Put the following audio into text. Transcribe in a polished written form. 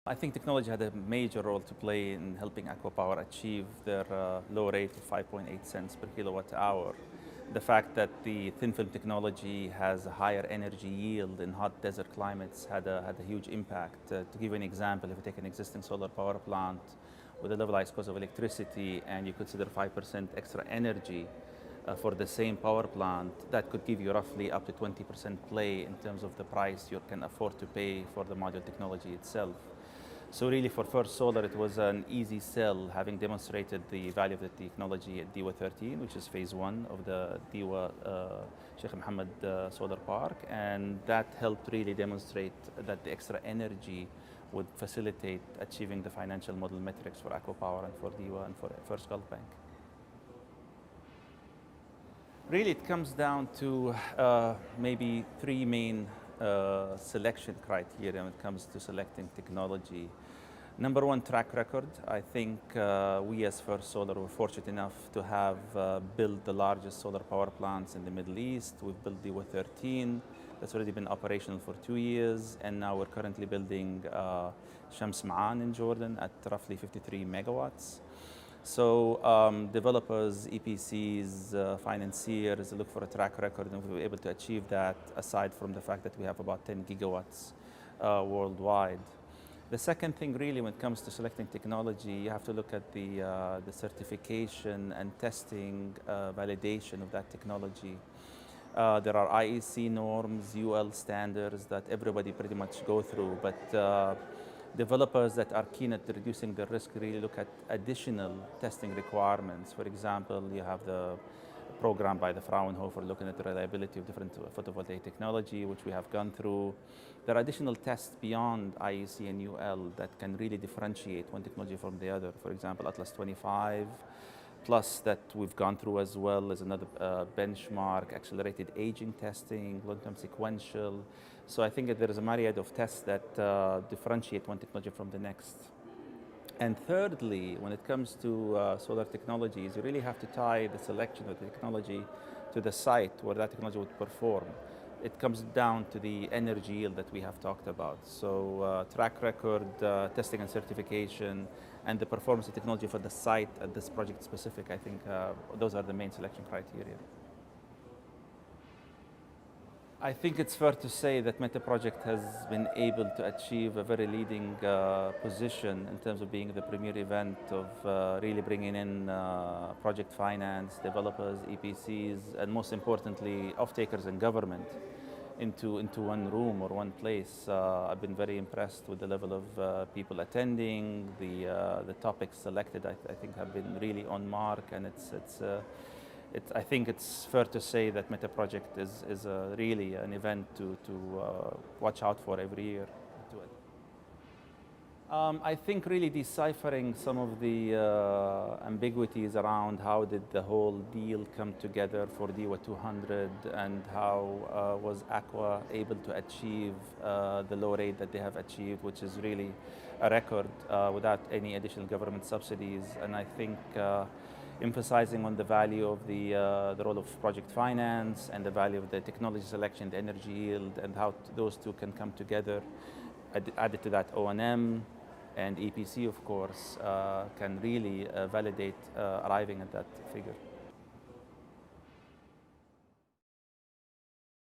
I think technology had a major role to play in helping Aqua Power achieve their low rate of 5.8 cents per kilowatt hour. The fact that the thin film technology has a higher energy yield in hot desert climates had a huge impact. To give you an example, if you take an existing solar power plant with a levelized cost of electricity and you consider 5% extra energy for the same power plant, that could give you roughly up to 20% play in terms of the price you can afford to pay for the module technology itself. So really for First Solar, it was an easy sell, having demonstrated the value of the technology at DEWA 13, which is phase one of the DEWA Sheikh Mohammed Solar Park. And that helped really demonstrate that the extra energy would facilitate achieving the financial model metrics for Aqua Power and for DEWA and for First Gulf Bank. Really, it comes down to maybe three main selection criteria when it comes to selecting technology. Number one, track record. I think we as First Solar were fortunate enough to have built the largest solar power plants in the Middle East. We've built DEWA 13. That's already been operational for 2 years. And now we're currently building Shams Ma'an in Jordan at roughly 53 megawatts. So developers, EPCs, financiers look for a track record, and we were able to achieve that aside from the fact that we have about 10 gigawatts worldwide. The second thing really when it comes to selecting technology, you have to look at the certification and testing validation of that technology. There are IEC norms, UL standards that everybody pretty much go through, but developers that are keen at reducing the risk really look at additional testing requirements. For example, you have the program by the Fraunhofer looking at the reliability of different photovoltaic technology, which we have gone through. There are additional tests beyond IEC and UL that can really differentiate one technology from the other. For example, Atlas 25, plus that we've gone through as well as another benchmark, accelerated aging testing, long-term sequential. So I think that there is a myriad of tests that differentiate one technology from the next. And thirdly, when it comes to solar technologies, you really have to tie the selection of the technology to the site where that technology would perform. It comes down to the energy yield that we have talked about. So track record, testing and certification, and the performance of technology for the site at this project specific, I think those are the main selection criteria. I think it's fair to say that Meta Project has been able to achieve a very leading position in terms of being the premier event of really bringing in project finance, developers, EPCs, and most importantly, off-takers and government into one room or one place. I've been very impressed with the level of people attending. The topics selected, I think, have been really on mark, and I think it's fair to say that Meta Project is really an event to watch out for every year. I think really deciphering some of the ambiguities around how did the whole deal come together for DEWA 200 and how was Aqua able to achieve the low rate that they have achieved, which is really a record without any additional government subsidies. And I think emphasizing on the value of the role of project finance and the value of the technology selection, the energy yield, and how those two can come together. Added to that, O&M and EPC, of course, can really validate arriving at that figure.